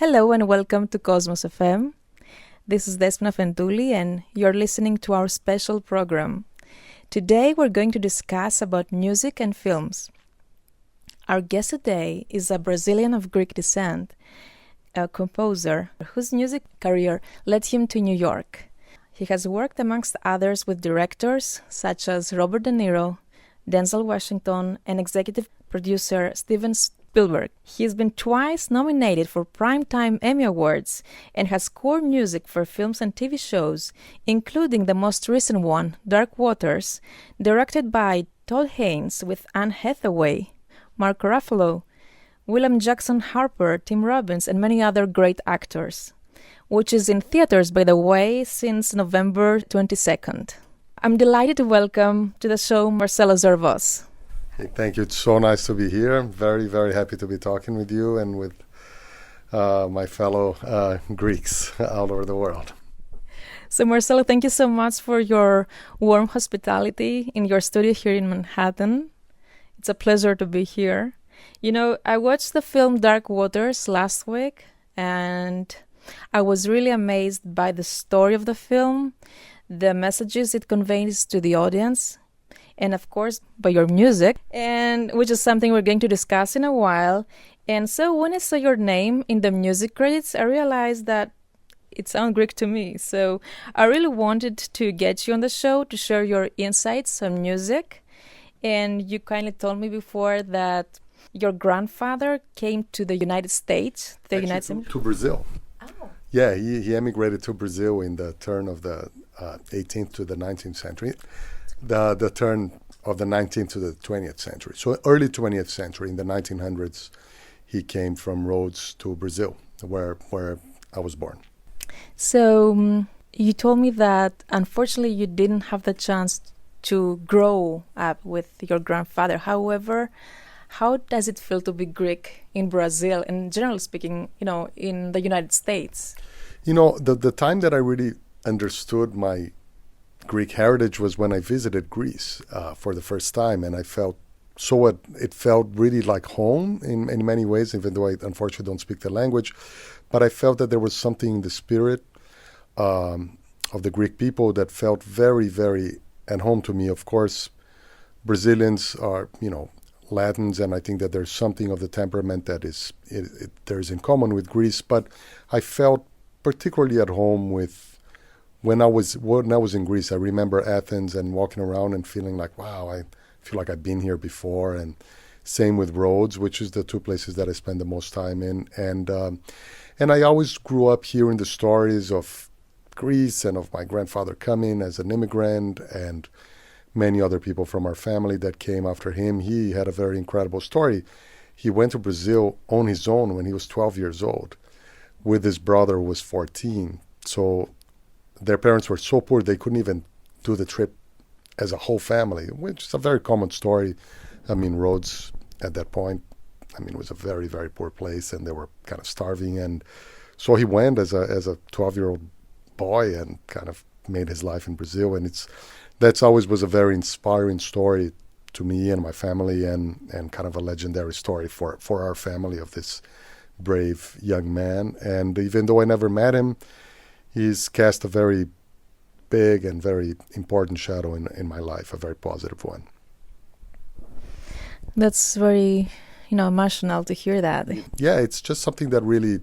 Hello and welcome to Cosmos FM. This is Despina Afentouli and you're listening to our special program. Today we're going to discuss about music and films. Our guest today is a Brazilian of Greek descent, a composer whose music career led him to New York. He has worked amongst others with directors such as Robert De Niro, Denzel Washington, and executive producer Steven Spielberg. He has been twice nominated for Primetime Emmy Awards and has scored music for films and TV shows, including the most recent one, Dark Waters, directed by Todd Haynes with Anne Hathaway, Mark Ruffalo, William Jackson Harper, Tim Robbins, and many other great actors, which is in theaters, by the way, since November 22nd. I'm delighted to welcome to the show Marcelo Zarvos. Hey, thank you. It's so nice to be here. I'm very, very happy to be talking with you and with my fellow Greeks all over the world. So Marcelo, thank you so much for your warm hospitality in your studio here in Manhattan. It's a pleasure to be here. You know, I watched the film Dark Waters last week and I was really amazed by the story of the film, the messages it conveys to the audience, and of course by your music, and which is something we're going to discuss in a while. And so when I saw your name in the music credits, I realized that it sounded Greek to me. So I really wanted to get you on the show to share your insights on music. And you kindly told me before that your grandfather came to the United States, to Brazil. Oh. Yeah, he emigrated to Brazil in the turn of the 18th to the 19th century. The turn of the 19th to the 20th century. So early 20th century, in the 1900s, he came from Rhodes to Brazil, where I was born. So you told me that unfortunately you didn't have the chance to grow up with your grandfather. However, how does it feel to be Greek in Brazil and generally speaking, in the United States? The time that I really understood my Greek heritage was when I visited Greece for the first time, and I felt it felt really like home in many ways, even though I unfortunately don't speak the language. But I felt that there was something in the spirit of the Greek people that felt very, very at home to me. Of course, Brazilians are, Latins, and I think that there's something of the temperament that there's in common with Greece. But I felt particularly at home when I was in Greece. I remember Athens and walking around and feeling like, wow, I feel like I've been here before. And same with Rhodes, which is the two places that I spend the most time in. And I always grew up hearing the stories of Greece and of my grandfather coming as an immigrant and many other people from our family that came after him. He had a very incredible story. He went to Brazil on his own when he was 12 years old with his brother who was 14. So their parents were so poor they couldn't even do the trip as a whole family, which is a very common story. I mean, Rhodes at that point, it was a very, very poor place and they were kind of starving. And so he went as a 12-year-old boy and kind of made his life in Brazil. And that's always was a very inspiring story to me and my family, and kind of a legendary story for our family of this brave young man. And even though I never met him, he's cast a very big and very important shadow in my life, a very positive one. That's very, emotional to hear that. Yeah, it's just something that really,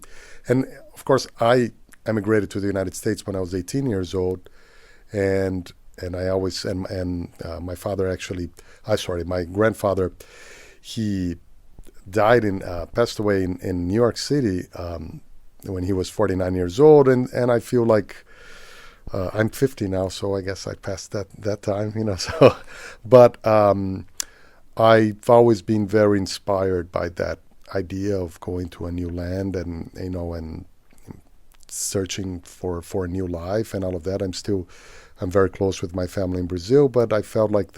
and of course I emigrated to the United States when I was 18 years old, and I always, my father actually, my grandfather, he died passed away in New York City when he was 49 years old, and I feel like I'm 50 now, so I guess I passed that time, so, but I've always been very inspired by that idea of going to a new land and, and searching for a new life and all of that. I'm very close with my family in Brazil, but I felt like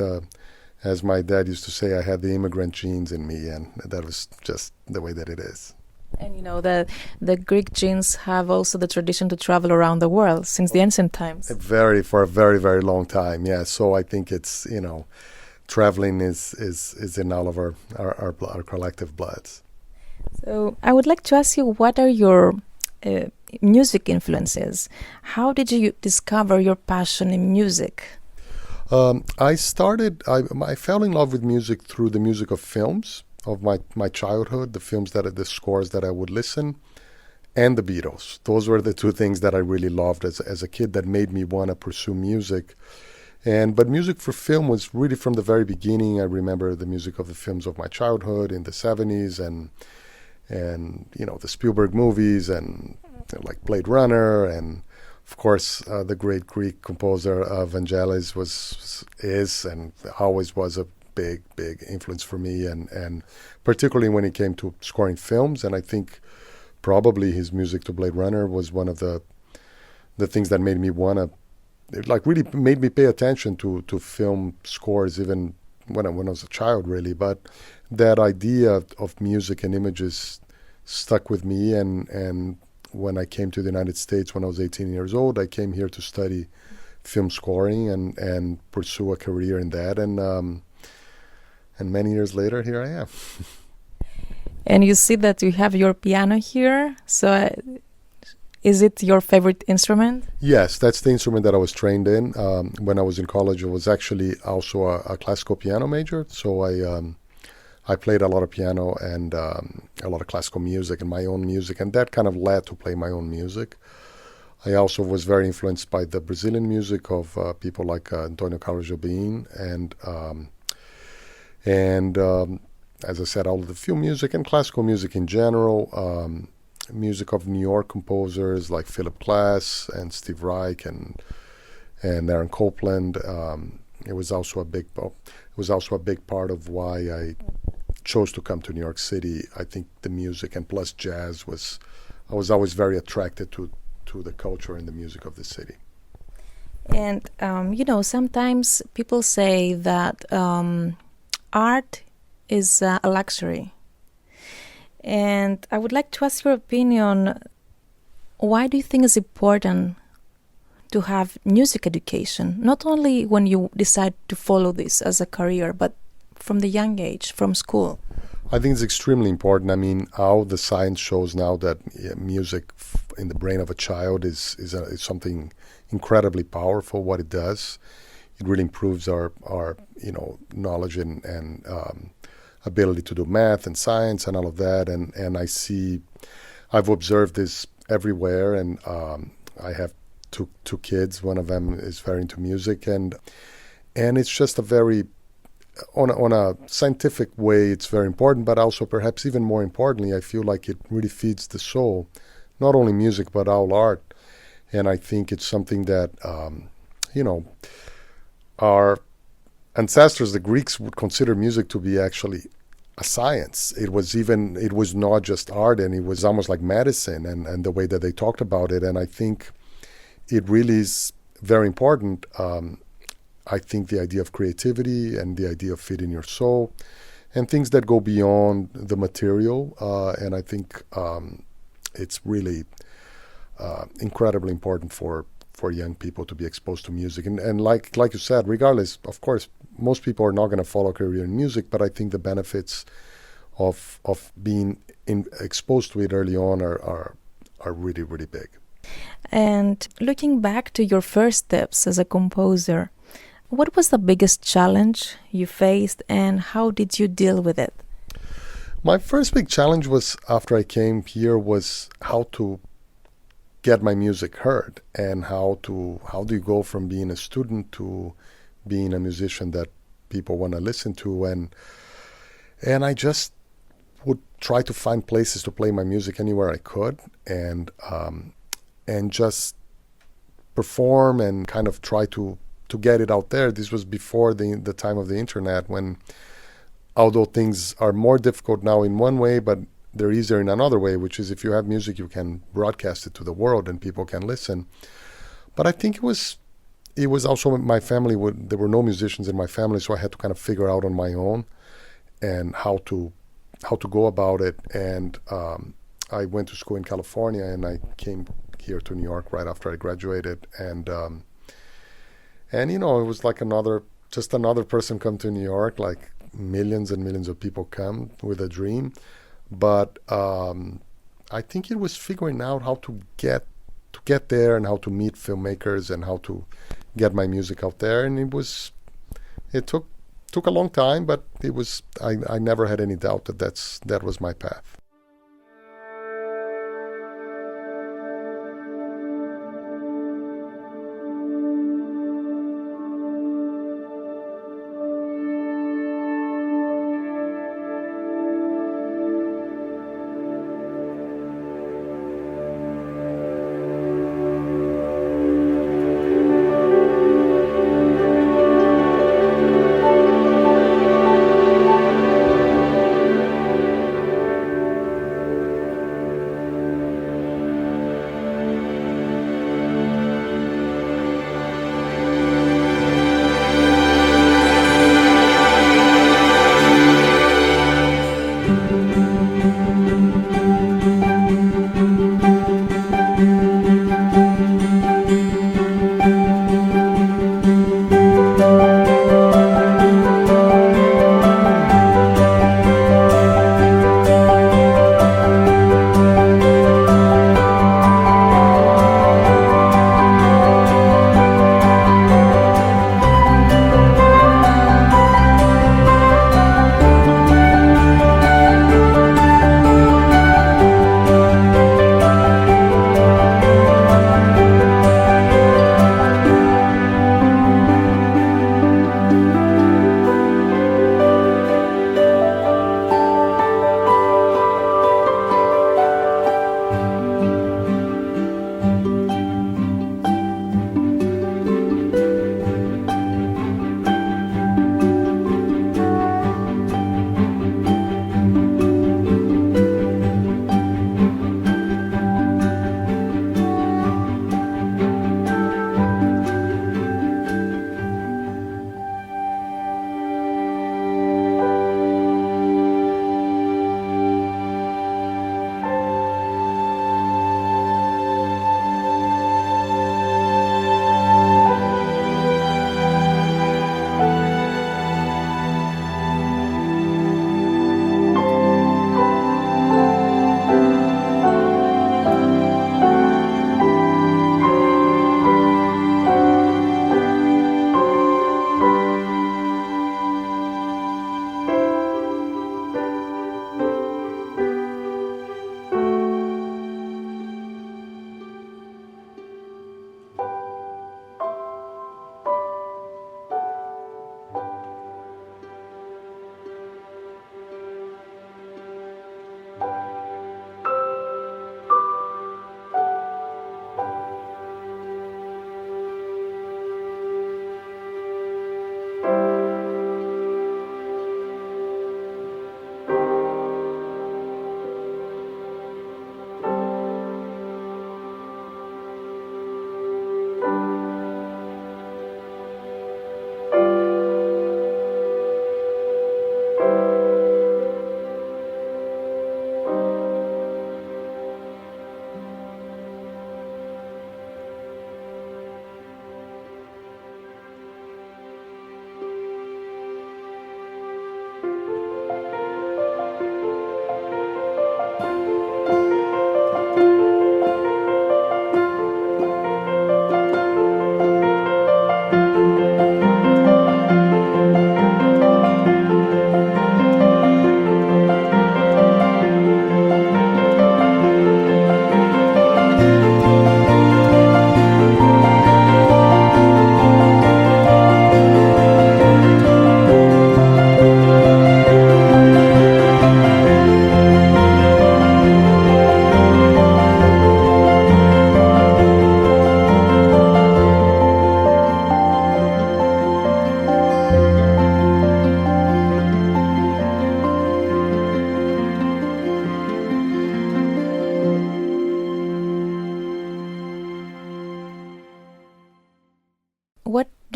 as my dad used to say, I had the immigrant genes in me, and that was just the way that it is. And the Greek genes have also the tradition to travel around the world since the ancient times. For a very, very long time, yeah. So I think it's, traveling is in all of our collective bloods. So I would like to ask you, what are your music influences? How did you discover your passion in music? I fell in love with music through the music of films of my childhood, the scores that I would listen, and the Beatles. Those were the two things that I really loved as a kid that made me want to pursue music. But music for film was really from the very beginning. I remember the music of the films of my childhood in the 70s and the Spielberg movies and like Blade Runner, and of course the great Greek composer Vangelis is and always was a big influence for me, and particularly when it came to scoring films. And I think probably his music to Blade Runner was one of the things that made me want to, really made me pay attention to film scores even when I was a child, really. But that idea of music and images stuck with me, and when I came to the United States when I was 18 years old, I came here to study film scoring and pursue a career in that, and many years later, here I am. And you see that you have your piano here, so is it your favorite instrument? Yes, that's the instrument that I was trained in. When I was in college, I was actually also a classical piano major, so I played a lot of piano and a lot of classical music and my own music, and that kind of led to play my own music. I also was very influenced by the Brazilian music of people like Antonio Carlos Jobim, and as I said, all of the film music and classical music in general, music of New York composers like Philip Glass and Steve Reich and Aaron Copland, it was also a big part of why I chose to come to New York City. I think the music and plus jazz I was always very attracted to the culture and the music of the city. And, sometimes people say that art is a luxury. And I would like to ask your opinion, why do you think it's important to have music education, not only when you decide to follow this as a career, but from the young age, from school? I think it's extremely important. I mean, how the science shows now that music in the brain of a child is something incredibly powerful. What it does, it really improves our knowledge and ability to do math and science and all of that. And I've observed this everywhere, and I have two kids. One of them is very into music, and it's just a very on a scientific way, it's very important, but also perhaps even more importantly, I feel like it really feeds the soul, not only music, but all art. And I think it's something that, our ancestors, the Greeks, would consider music to be actually a science. It was not just art, and it was almost like medicine, and the way that they talked about it. And I think it really is very important. I think the idea of creativity and the idea of feeding your soul and things that go beyond the material. And I think it's really incredibly important for young people to be exposed to music. And like you said, regardless, of course, most people are not going to follow a career in music, but I think the benefits of being exposed to it early on are really, really big. And looking back to your first steps as a composer, what was the biggest challenge you faced, and how did you deal with it? My first big challenge was, after I came here, was how to get my music heard, and how do you go from being a student to being a musician that people want to listen to. And I just would try to find places to play my music anywhere I could, and just perform and kind of try to get it out there. This was before the time of the internet, when, although things are more difficult now in one way, but they're easier in another way, which is if you have music, you can broadcast it to the world and people can listen. But I think it was also my family. There were no musicians in my family, so I had to kind of figure out on my own and how to go about it. And I went to school in California, and I came here to New York right after I graduated. And it was like another person come to New York, like millions and millions of people come with a dream. But I think it was figuring out how to get there, and how to meet filmmakers, and how to get my music out there. And it took a long time, but I never had any doubt that was my path.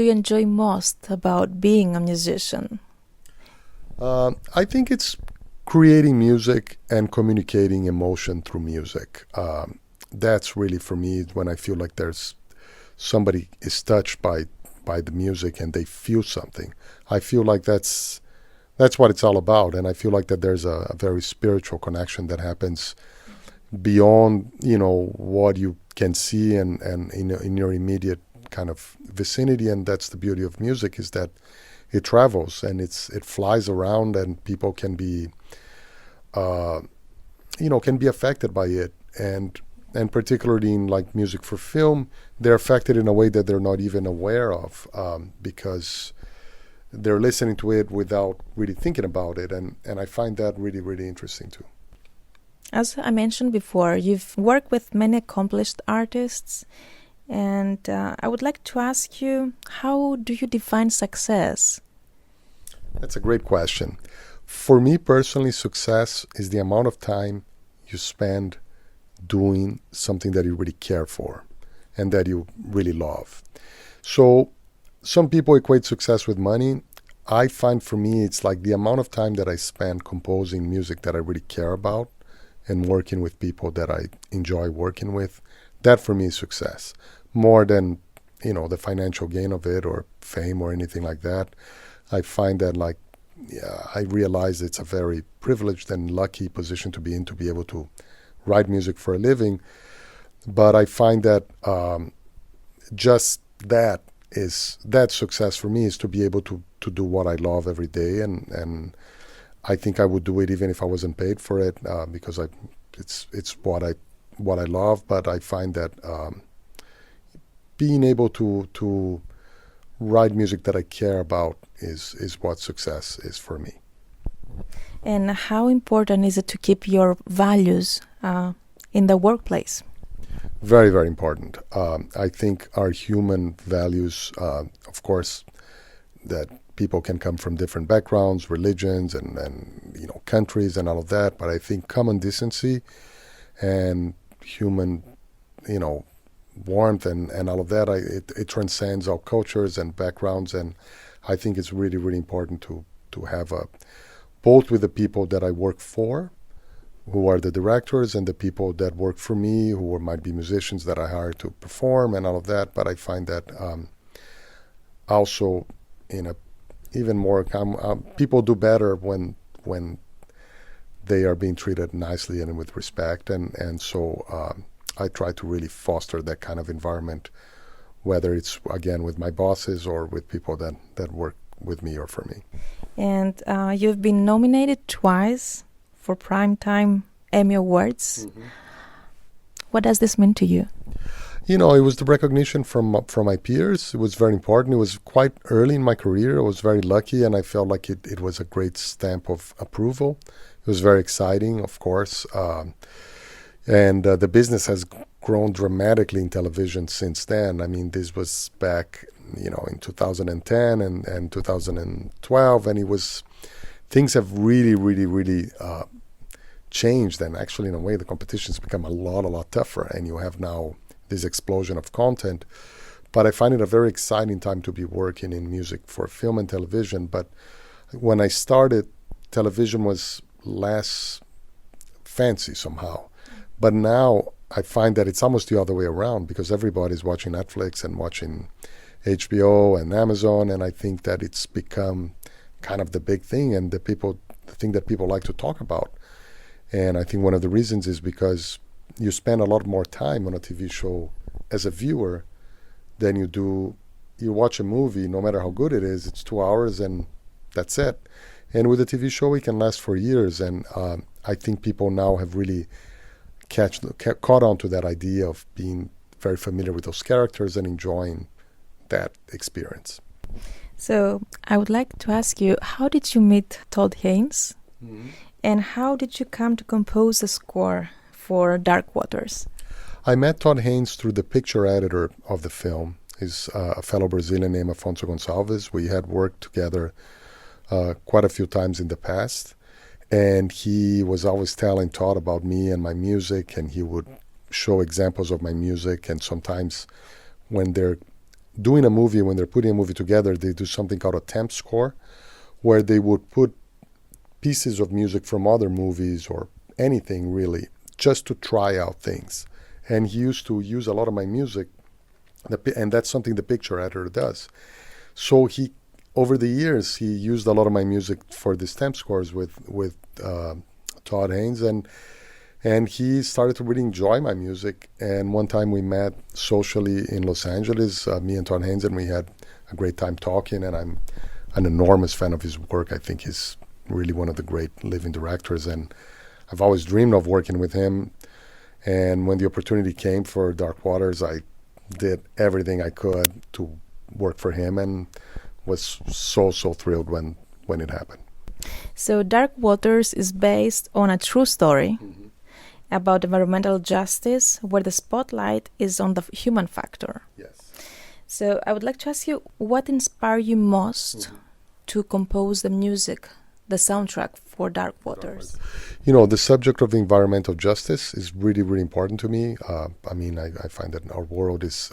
do you enjoy most about being a musician? I think it's creating music and communicating emotion through music. That's really for me when I feel like there's somebody is touched by the music and they feel something. I feel like that's what it's all about, and I feel like that there's a very spiritual connection that happens beyond what you can see and in your immediate kind of vicinity. And that's the beauty of music, is that it travels and it flies around, and people can be affected by it, and particularly in like music for film, they're affected in a way that they're not even aware of, because they're listening to it without really thinking about it, and I find that really, really interesting too. As I mentioned before, you've worked with many accomplished artists, and I would like to ask you, how do you define success? That's a great question. For me personally, success is the amount of time you spend doing something that you really care for and that you really love. So some people equate success with money. I find for me it's like the amount of time that I spend composing music that I really care about and working with people that I enjoy working with. That for me is success, more than the financial gain of it or fame or anything like that. I find that I realize it's a very privileged and lucky position to be in, to be able to write music for a living. But I find that just that success for me, is to be able to do what I love every day, and I think I would do it even if I wasn't paid for it, because it's what I love. But I find that being able to write music that I care about is what success is for me. And how important is it to keep your values in the workplace? Very, very important. I think our human values, of course, that people can come from different backgrounds, religions, and countries and all of that. But I think common decency and human, warmth and all of that, it transcends all cultures and backgrounds. And I think it's really, really important to have both with the people that I work for, who are the directors, and the people that work for me, who might be musicians that I hire to perform and all of that. But I find that also in a even more people do better when they are being treated nicely and with respect, and so I try to really foster that kind of environment, whether it's again with my bosses or with people that work with me or for me. And you've been nominated twice for Primetime Emmy Awards. Mm-hmm. What does this mean to you? It was the recognition from my peers. It was very important. It was quite early in my career. I was very lucky, and I felt like it was a great stamp of approval. It was very exciting, of course. And the business has grown dramatically in television since then. I mean, this was back, in 2010 and 2012, and things have really, really, really changed. And actually, in a way, the competition's become a lot tougher, and you have now this explosion of content. But I find it a very exciting time to be working in music for film and television. But when I started, television was less fancy somehow. But now I find that it's almost the other way around, because everybody's watching Netflix and watching HBO and Amazon, and I think that it's become kind of the big thing and the thing that people like to talk about. And I think one of the reasons is because you spend a lot more time on a TV show as a viewer than you watch a movie. No matter how good it is, it's 2 hours and that's it. And with a TV show, it can last for years. And I think people now have really caught on to that idea of being very familiar with those characters and enjoying that experience. So I would like to ask you, how did you meet Todd Haynes? Mm-hmm. And how did you come to compose a score for Dark Waters? I met Todd Haynes through the picture editor of the film. He's a fellow Brazilian named Afonso Gonçalves. We had worked together quite a few times in the past. And he was always telling Todd about me and my music, and he would show examples of my music. And sometimes when they're doing a movie, when they're putting a movie together, they do something called a temp score, where they would put pieces of music from other movies or anything really, just to try out things. And he used to use a lot of my music, and that's something the picture editor does. So over the years, he used a lot of my music for these temp scores with Todd Haynes, and he started to really enjoy my music. And one time we met socially in Los Angeles, me and Todd Haynes, and we had a great time talking. And I'm an enormous fan of his work. I think he's really one of the great living directors, and I've always dreamed of working with him. And when the opportunity came for Dark Waters, I did everything I could to work for him, and was so thrilled when it happened. So Dark Waters is based on a true story about environmental justice, where the spotlight is on the human factor. Yes. So I would like to ask you, what inspired you most to compose the music, the soundtrack for Dark Waters? The subject of environmental justice is really, really important to me. I find that our world is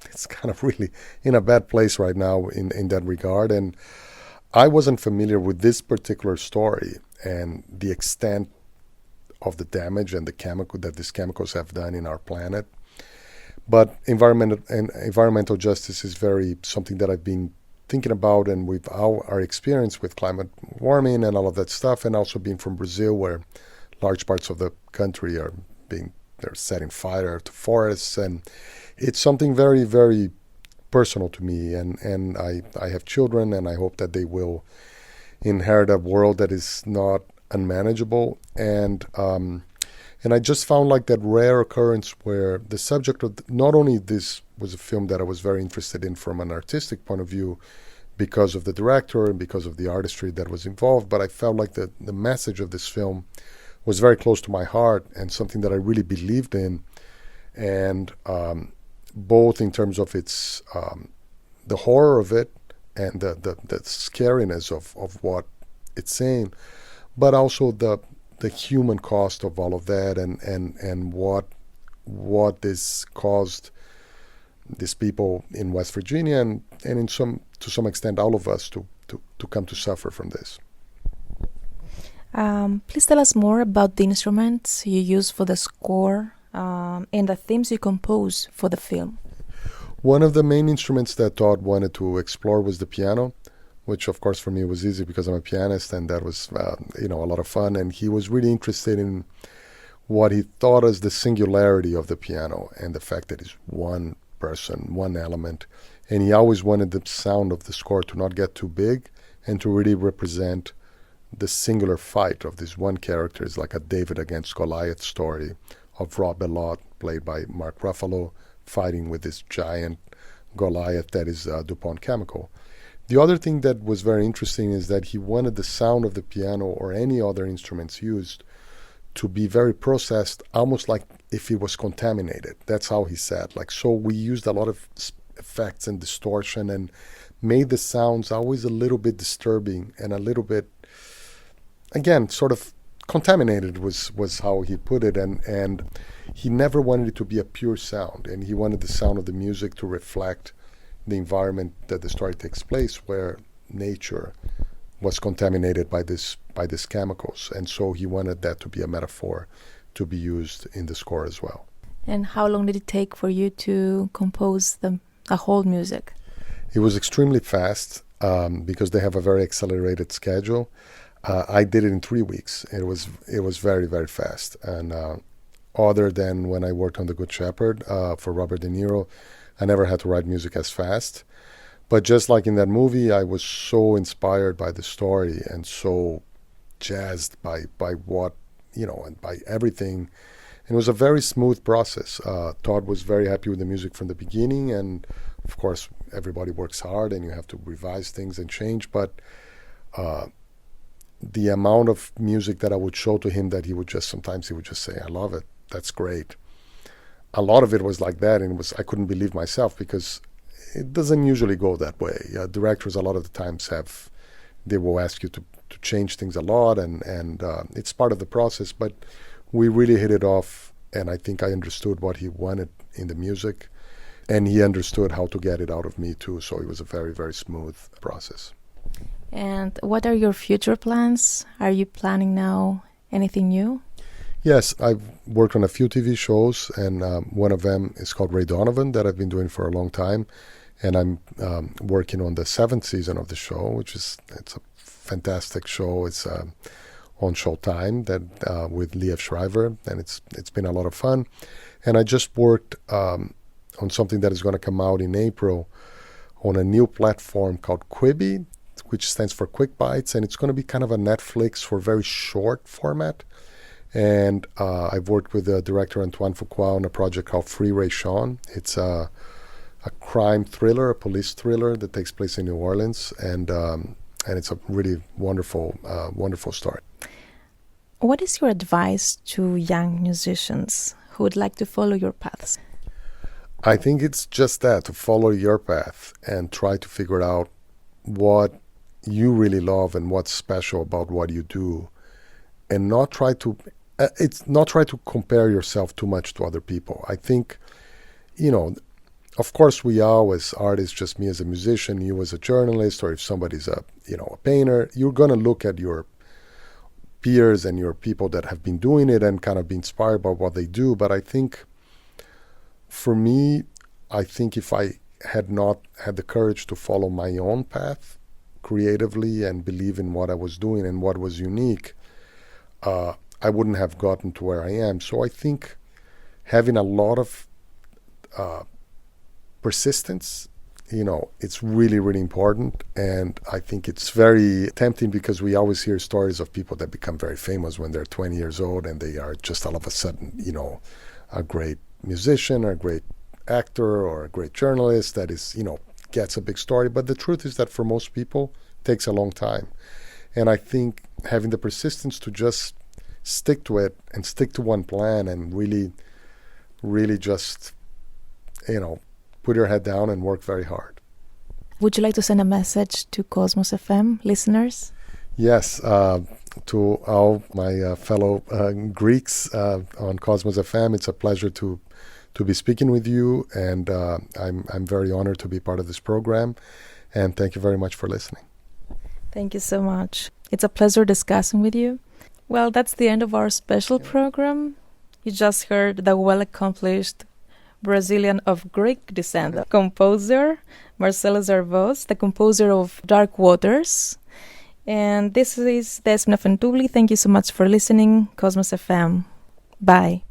it's kind of really in a bad place right now in that regard. And I wasn't familiar with this particular story and the extent of the damage and that these chemicals have done in our planet. But environmental justice is something that I've been thinking about, and with our experience with climate warming and all of that stuff, and also being from Brazil, where large parts of the country they're setting fire to forests, and it's something very, very personal to me. And I have children, and I hope that they will inherit a world that is not unmanageable. And I just found like that rare occurrence where the subject of not only this was a film that I was very interested in from an artistic point of view because of the director and because of the artistry that was involved, but I felt like the message of this film was very close to my heart and something that I really believed in. And both in terms of its the horror of it and the scariness of what it's saying, but also the human cost of all of that, and what this caused these people in West Virginia and to some extent all of us to come to suffer from this. Please tell us more about the instruments you use for the score and the themes you compose for the film. One of the main instruments that Todd wanted to explore was the piano, which of course for me was easy because I'm a pianist, and that was a lot of fun. And he was really interested in what he thought as the singularity of the piano and the fact that it's one person, one element. And he always wanted the sound of the score to not get too big and to really represent the singular fight of this one character. It's like a David against Goliath story of Rob Bellot, played by Mark Ruffalo, fighting with this giant Goliath that is DuPont Chemical. The other thing that was very interesting is that he wanted the sound of the piano or any other instruments used to be very processed, almost like if it was contaminated. That's how he said. So we used a lot of effects and distortion and made the sounds always a little bit disturbing and a little bit, again, sort of contaminated was how he put it. And he never wanted it to be a pure sound, and he wanted the sound of the music to reflect the environment that the story takes place, where nature was contaminated by these chemicals. And so he wanted that to be a metaphor to be used in the score as well. And how long did it take for you to compose the whole music? It was extremely fast because they have a very accelerated schedule. I did it in 3 weeks. It was very, very fast. And other than when I worked on The Good Shepherd for Robert De Niro, I never had to write music as fast. But just like in that movie, I was so inspired by the story and so jazzed by what, and by everything. And it was a very smooth process. Todd was very happy with the music from the beginning. And of course, everybody works hard and you have to revise things and change. But the amount of music that I would show to him that sometimes he would just say, I love it. That's great. A lot of it was like that, and I couldn't believe myself because it doesn't usually go that way. Directors a lot of the times they will ask you to change things a lot, and it's part of the process, but we really hit it off, and I think I understood what he wanted in the music. And he understood how to get it out of me too, so it was a very, very smooth process. And what are your future plans? Are you planning now anything new? Yes, I've worked on a few TV shows, and one of them is called Ray Donovan that I've been doing for a long time. And I'm working on the 7th season of the show, it's a fantastic show. It's on Showtime that with Liev Schreiber, and it's been a lot of fun. And I just worked on something that is going to come out in April on a new platform called Quibi, which stands for Quick Bites, and it's going to be kind of a Netflix for very short format. And I've worked with the director Antoine Fuqua on a project called Free Ray Sean. It's a crime thriller, a police thriller that takes place in New Orleans, and it's a really wonderful story. What is your advice to young musicians who would like to follow your paths? I think it's just that, to follow your path and try to figure out what you really love and what's special about what you do, and not try to compare yourself too much to other people. I think, of course, we are as artists, just me as a musician, you as a journalist, or if somebody's a painter, you're going to look at your peers and your people that have been doing it and kind of be inspired by what they do. But I think, for me, if I had not had the courage to follow my own path creatively and believe in what I was doing and what was unique, I wouldn't have gotten to where I am. So I think having a lot of persistence, it's really, really important. And I think it's very tempting because we always hear stories of people that become very famous when they're 20 years old and they are just all of a sudden, a great musician or a great actor or a great journalist that is, gets a big story. But the truth is that for most people, it takes a long time. And I think having the persistence to just stick to it and stick to one plan and really, really just, put your head down and work very hard. Would you like to send a message to Cosmos FM listeners? Yes, to all my fellow Greeks on Cosmos FM, it's a pleasure to be speaking with you, and I'm very honored to be part of this program, and thank you very much for listening. Thank you so much. It's a pleasure discussing with you. Well, that's the end of our special program. You just heard the well-accomplished Brazilian of Greek descent composer Marcelo Zarvos, the composer of Dark Waters. And this is Despina Afentouli. Thank you so much for listening. Cosmos FM. Bye.